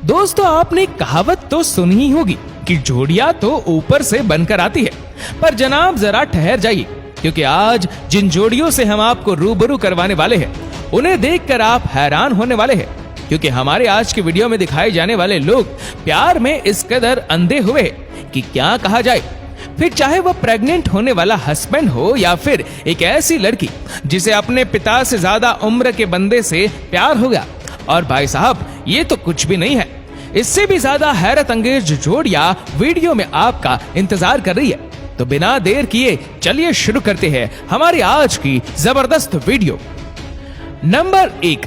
दोस्तों, आपने कहावत तो सुनी ही होगी कि जोड़ियां तो ऊपर से बनकर आती है। पर जनाब जरा ठहर जाइए, क्योंकि आज जिन जोड़ियों से हम आपको रूबरू करवाने वाले हैं उन्हें देखकर आप हैरान होने वाले हैं। क्योंकि हमारे आज की वीडियो में दिखाए जाने वाले लोग प्यार में इस कदर अंधे हुए कि क्या कहा जाए। फिर चाहे वह प्रेग्नेंट होने वाला हस्बैंड हो या फिर एक ऐसी लड़की जिसे अपने पिता से ज्यादा उम्र के बंदे से प्यार हो गया। और भाई साहब, ये तो कुछ भी नहीं है, इससे भी ज्यादा हैरत अंगेज जोड़ियां वीडियो में आपका इंतजार कर रही है। तो बिना देर किए चलिए शुरू करते हैं हमारी आज की जबरदस्त video. Number 1,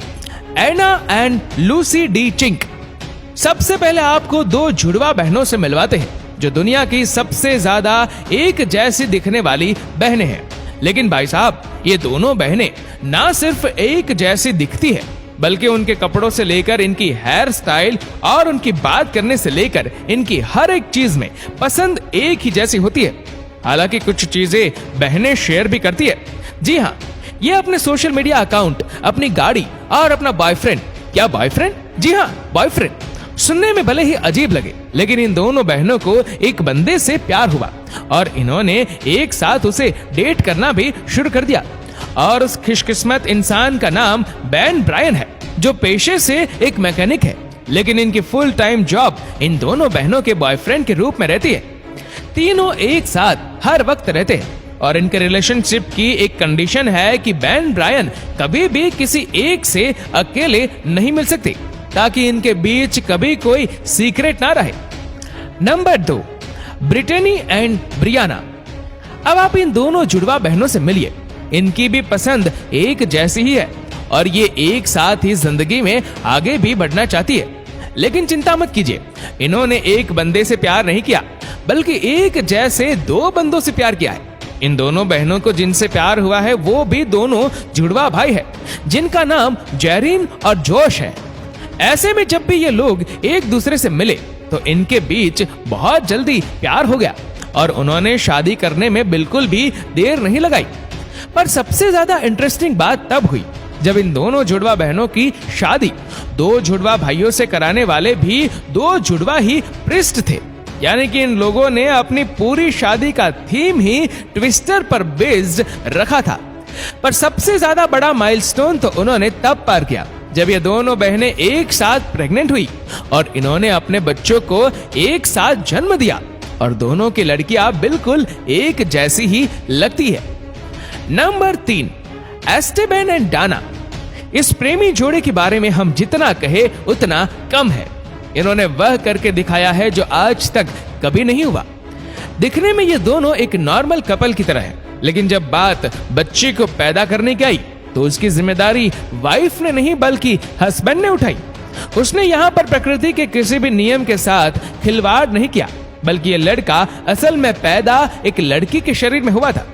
Anna and Lucy DeCinque. सबसे पहले आपको दो जुड़वा बहनों से मिलवाते हैं जो दुनिया की सबसे ज्यादा एक जैसी दिखने वाली बहनें हैं। लेकिन भाई साहब, ये दोनों बहनें ना सिर्फ एक जैसी दिखती है, बल्कि उनके कपड़ों से लेकर इनकी हेयर स्टाइल और उनकी बात करने से लेकर इनकी हर एक चीज में पसंद एक ही जैसी होती है। हालांकि कुछ चीजें बहनें शेयर भी करती है। जी हाँ, ये अपने सोशल मीडिया अकाउंट, अपनी गाड़ी और अपना बॉयफ्रेंड। क्या बॉयफ्रेंड? जी हाँ, बॉयफ्रेंड। सुनने में भले ही अजीब लगे, लेकिन इन दोनों बहनों को एक बंदे से प्यार हुआ और इन्होंने एक साथ उसे डेट करना भी शुरू कर दिया। और उस खुशकिस्मत इंसान का नाम बेन ब्रायन है, जो पेशे से एक मैकेनिक है। लेकिन इनकी फुल टाइम जॉब इन दोनों बहनों के बॉयफ्रेंड के रूप में रहती है। तीनों एक साथ हर वक्त रहते हैं और इनके रिलेशनशिप की एक कंडीशन है कि बेन ब्रायन कभी भी किसी एक से अकेले नहीं मिल सकते, ताकि इनके बीच कभी कोई सीक्रेट ना रहे। Number 2, Brittany and Briana. अब आप इन दोनों जुड़वा बहनों से मिलिए। इनकी भी पसंद एक जैसी ही है और ये एक साथ ही जिंदगी में आगे भी बढ़ना चाहती है। लेकिन चिंता मत कीजिए, इन्होंने एक बंदे से प्यार नहीं किया, बल्कि एक जैसे दो बंदों से प्यार किया है। इन दोनों बहनों को जिनसे प्यार हुआ है वो भी दोनों जुड़वा भाई है, जिनका नाम जेरिन और जोश है। ऐसे में जब भी ये लोग एक दूसरे से मिले तो इनके बीच बहुत जल्दी प्यार हो गया और उन्होंने शादी करने में बिल्कुल भी देर नहीं लगाई। पर सबसे ज्यादा इंटरेस्टिंग बात तब हुई जब इन दोनों जुड़वा बहनों की शादी दो जुड़वा भाइयों से कराने वाले भी दो जुड़वा ही प्रिस्ट थे। यानी कि इन लोगों ने अपनी पूरी शादी का थीम ही ट्विस्टर पर बेस्ड रखा था। पर सबसे ज्यादा बड़ा माइलस्टोन तो उन्होंने तब पार किया जब ये दोनों बहनें एक साथ प्रेग्नेंट हुई और इन्होंने अपने बच्चों को एक साथ जन्म दिया और दोनों की लड़कियां बिल्कुल एक जैसी ही लगती है। Number 3, Esteban and Dana. इस प्रेमी जोड़े के बारे में हम जितना कहे उतना कम है। इन्होंने वह करके दिखाया है जो आज तक कभी नहीं हुआ। दिखने में ये दोनों एक नॉर्मल कपल की तरह है, लेकिन जब बात बच्चे को पैदा करने की आई तो उसकी जिम्मेदारी वाइफ ने नहीं बल्कि हस्बैंड ने उठाई। उसने यहाँ पर प्रकृति के किसी भी नियम के साथ खिलवाड़ नहीं किया, बल्कि ये लड़का असल में पैदा एक लड़की के शरीर में हुआ था।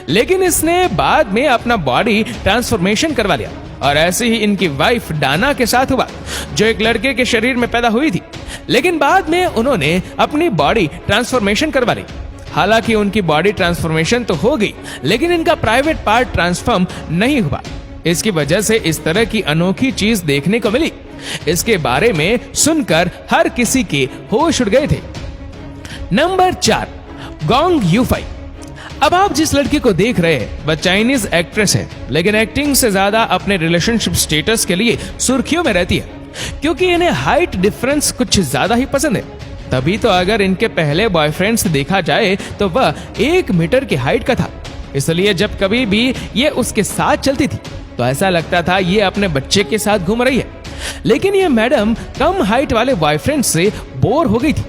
लेकिन इसने बाद में अपना बॉडी ट्रांसफॉर्मेशन करवा लिया और ऐसे ही इनकी वाइफ डाना के साथ हुआ, जो एक लड़के के शरीर में पैदा हुई थी। लेकिन बाद में उन्होंने अपनी बॉडी ट्रांसफॉर्मेशन करवा ली। हालांकि उनकी बॉडी ट्रांसफॉर्मेशन तो हो गई, लेकिन इनका प्राइवेट पार्ट ट्रांसफॉर्म नहीं हुआ। इसकी वजह से इस तरह की अनोखी चीज देखने को मिली। इसके बारे में सुनकर हर किसी के होश उड़ गए थे। नंबर 4, गोंग यूफाई। अब आप जिस लड़की को देख रहे हैं वह चाइनीज एक्ट्रेस है, लेकिन एक्टिंग से ज्यादा अपने रिलेशनशिप स्टेटस के लिए सुर्खियों में रहती है, क्योंकि इन्हें हाइट डिफरेंस कुछ ज्यादा ही पसंद है। तभी तो अगर इनके पहले बॉयफ्रेंड से देखा जाए तो वह 1 मीटर की हाइट का था। इसलिए जब कभी भी ये उसके साथ चलती थी तो ऐसा लगता था ये अपने बच्चे के साथ घूम रही है। लेकिन ये मैडम कम हाइट वाले बॉयफ्रेंड से बोर हो गई थी,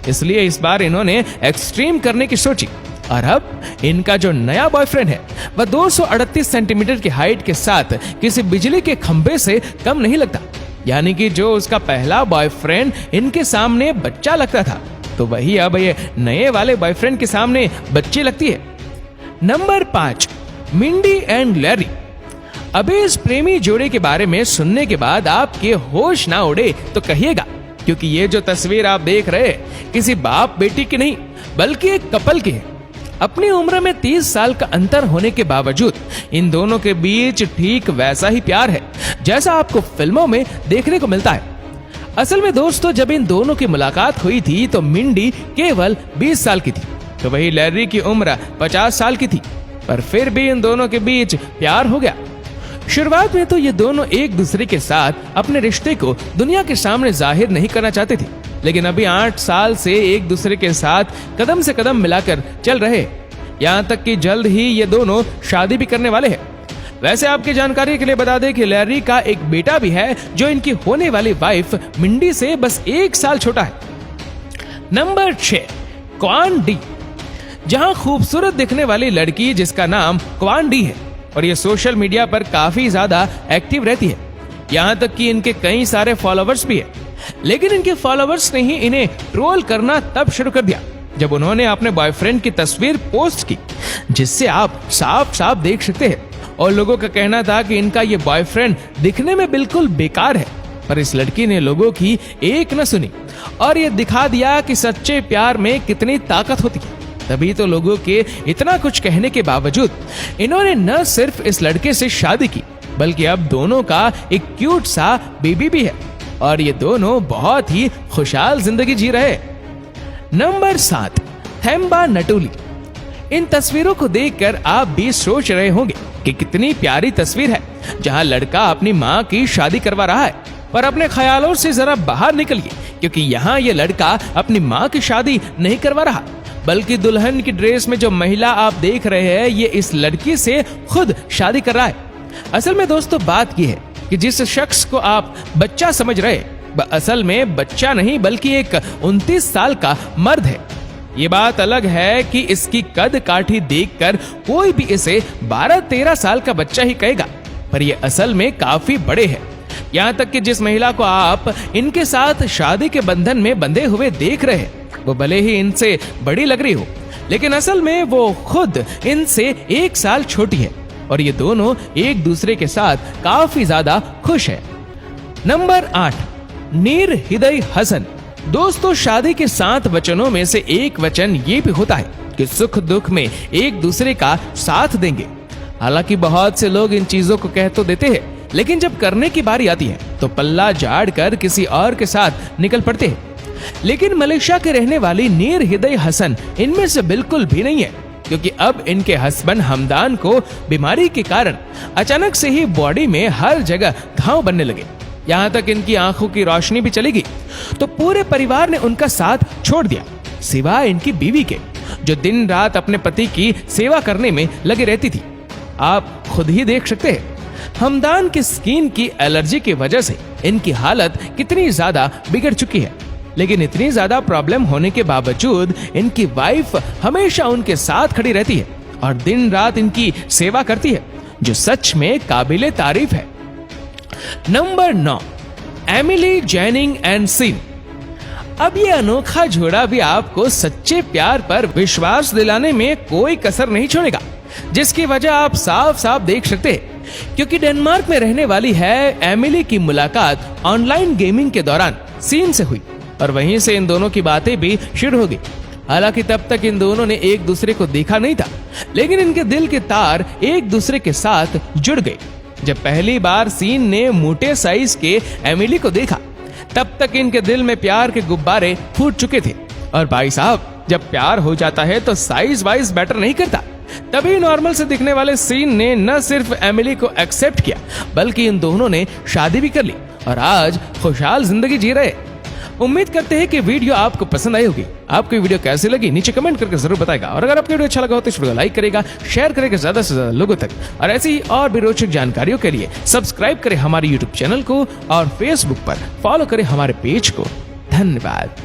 इसलिए इस बार इन्होंने एक्सट्रीम करने की सोची। और अब इनका जो नया बॉयफ्रेंड है वह 238 सेंटीमीटर की हाइट के साथ किसी बिजली के खंभे से कम नहीं लगता। यानी कि जो उसका पहला बॉयफ्रेंड इनके सामने बच्चा लगता था, तो वही अब ये नए वाले बॉयफ्रेंड के सामने बच्ची लगती है। Number 5, Mindy and Larry. अबे इस प्रेमी जोड़े के बारे में सुनने के बाद आपके होश ना उड़े तो कहिएगा, क्योंकि ये जो तस्वीर आप देख रहे हैं किसी बाप बेटी की नहीं बल्कि एक कपल की है। अपनी उम्र में 30 साल का अंतर होने के बावजूद इन दोनों के बीच ठीक वैसा ही प्यार है जैसा आपको फिल्मों में देखने को मिलता है। असल में दोस्तों जब इन दोनों की मुलाकात हुई थी तो मिंडी केवल 20 साल की थी, तो वही लैरी की उम्र 50 साल की थी। पर फिर भी इन दोनों के बीच प्यार हो गया। शुरुआत में तो ये दोनों एक दूसरे के साथ अपने रिश्ते को दुनिया के सामने जाहिर नहीं करना चाहते थे, लेकिन अभी 8 साल से एक दूसरे के साथ कदम से कदम मिलाकर चल रहे, यहाँ तक कि जल्द ही ये दोनों शादी भी करने वाले हैं। वैसे आपकी जानकारी के लिए बता दें कि लैरी का एक बेटा भी है जो इनकी होने वाली वाइफ मिंडी से बस 1 साल छोटा है। Number 6, Quan D. जहां खूबसूरत दिखने वाली लड़की जिसका नाम क्वान डी है और ये सोशल मीडिया पर काफी ज्यादा एक्टिव रहती है, यहाँ तक कि इनके कई सारे फॉलोवर्स भी है। लेकिन इनके फॉलोवर्स ने ही इन्हें ट्रोल करना तब शुरू कर दिया जब उन्होंने अपने बॉयफ्रेंड की तस्वीर पोस्ट की, जिससे आप साफ साफ देख सकते हैं। और लोगों का कहना था कि इनका ये बॉयफ्रेंड दिखने में बिल्कुल बेकार है, पर इस लड़की ने लोगों की एक न सुनी और ये दिखा दिया कि सच्चे प्यार में कितनी ताकत होती है। तभी तो लोगों के इतना कुछ कहने के बावजूद इन्होंने न सिर्फ इस लड़के से शादी की, बल्कि अब दोनों का एक क्यूट सा बेबी भी है और ये दोनों बहुत ही खुशहाल जिंदगी जी रहे। नंबर 7, थेम्बा नटुली। इन तस्वीरों को देखकर आप भी सोच रहे होंगे कि कितनी प्यारी तस्वीर है, जहां लड़का अपनी माँ की शादी करवा रहा है। पर अपने ख्यालों से जरा बाहर निकलिए, क्योंकि यहाँ ये लड़का अपनी माँ की शादी नहीं करवा रहा, बल्कि दुल्हन की ड्रेस में जो महिला आप देख रहे हैं ये इस लड़की से खुद शादी कर रहा है। असल में दोस्तों बात यह है कि जिस शख्स को आप बच्चा समझ रहे वह असल में बच्चा नहीं बल्कि एक 29 साल का मर्द है। ये बात अलग है कि इसकी कद काठी देखकर कोई भी इसे 12-13 साल का बच्चा ही कहेगा, पर ये असल में काफी बड़े हैं। यहाँ तक कि जिस महिला को आप इनके साथ शादी के बंधन में बंधे हुए देख रहे हैं वो भले ही इनसे बड़ी लग रही हो, लेकिन असल में वो खुद इनसे 1 साल छोटी है और ये दोनों एक दूसरे के साथ काफी ज्यादा खुश है। नंबर 8, नीर हृदय हसन। दोस्तों शादी के 7 वचनों में से एक वचन ये भी होता है कि सुख दुख में एक दूसरे का साथ देंगे। हालांकि बहुत से लोग इन चीजों को कह तो देते हैं, लेकिन जब करने की बारी आती है तो पल्ला झाड़ कर किसी और के साथ निकल पड़ते हैं। लेकिन मलेशिया के रहने वाली नीर हृदय हसन इनमें से बिल्कुल भी नहीं है, क्योंकि अब इनके हस्बैंड हमदान को बीमारी के कारण अचानक से ही बॉडी में हर जगह घाव बनने लगे, यहाँ तक इनकी आंखों की रोशनी भी चली गई। तो पूरे परिवार ने उनका साथ छोड़ दिया, सिवाय इनकी बीवी के, जो दिन रात अपने पति की सेवा करने में लगी रहती थी। आप खुद ही देख सकते हैं हमदान की स्किन की एलर्जी की वजह से इनकी हालत कितनी ज्यादा बिगड़ चुकी है। लेकिन इतनी ज्यादा प्रॉब्लम होने के बावजूद इनकी वाइफ हमेशा उनके साथ खड़ी रहती है और दिन रात इनकी सेवा करती है, जो सच में काबिले तारीफ है। Number 9, Emily Jenning and Sean. अब ये अनोखा जोड़ा भी आपको सच्चे प्यार पर विश्वास दिलाने में कोई कसर नहीं छोड़ेगा, जिसकी वजह आप साफ साफ देख सकते हैं, क्योंकि डेनमार्क में रहने वाली है एमिली की मुलाकात ऑनलाइन गेमिंग के दौरान सीन से हुई और वहीं से इन दोनों की बातें भी शुरू हो गई। हालांकि तब तक इन दोनों ने एक दूसरे को देखा नहीं था, लेकिन इनके दिल के तार एक दूसरे के साथ जुड़ गए। जब पहली बार सीन ने मोटे साइज के एमिली को देखा तब तक इनके दिल में प्यार के गुब्बारे फूट चुके थे। और भाई साहब, जब प्यार हो जाता है तो साइज वाइज मैटर नहीं करता। तभी नॉर्मल से दिखने वाले सीन ने न सिर्फ एमिली को एक्सेप्ट किया बल्कि इन दोनों ने शादी भी कर ली और आज खुशहाल जिंदगी जी रहे। उम्मीद करते हैं कि वीडियो आपको पसंद आई होगी। आपको वीडियो कैसी लगी नीचे कमेंट करके जरूर बताएगा, और अगर आपको वीडियो अच्छा लगा हो तो इस वीडियो को लाइक करेगा, शेयर करेगा ज्यादा से ज्यादा लोगों तक, और ऐसी ही और भी रोचक जानकारियों के लिए सब्सक्राइब करें हमारे यूट्यूब चैनल को और फेसबुक पर फॉलो करें हमारे पेज को। धन्यवाद।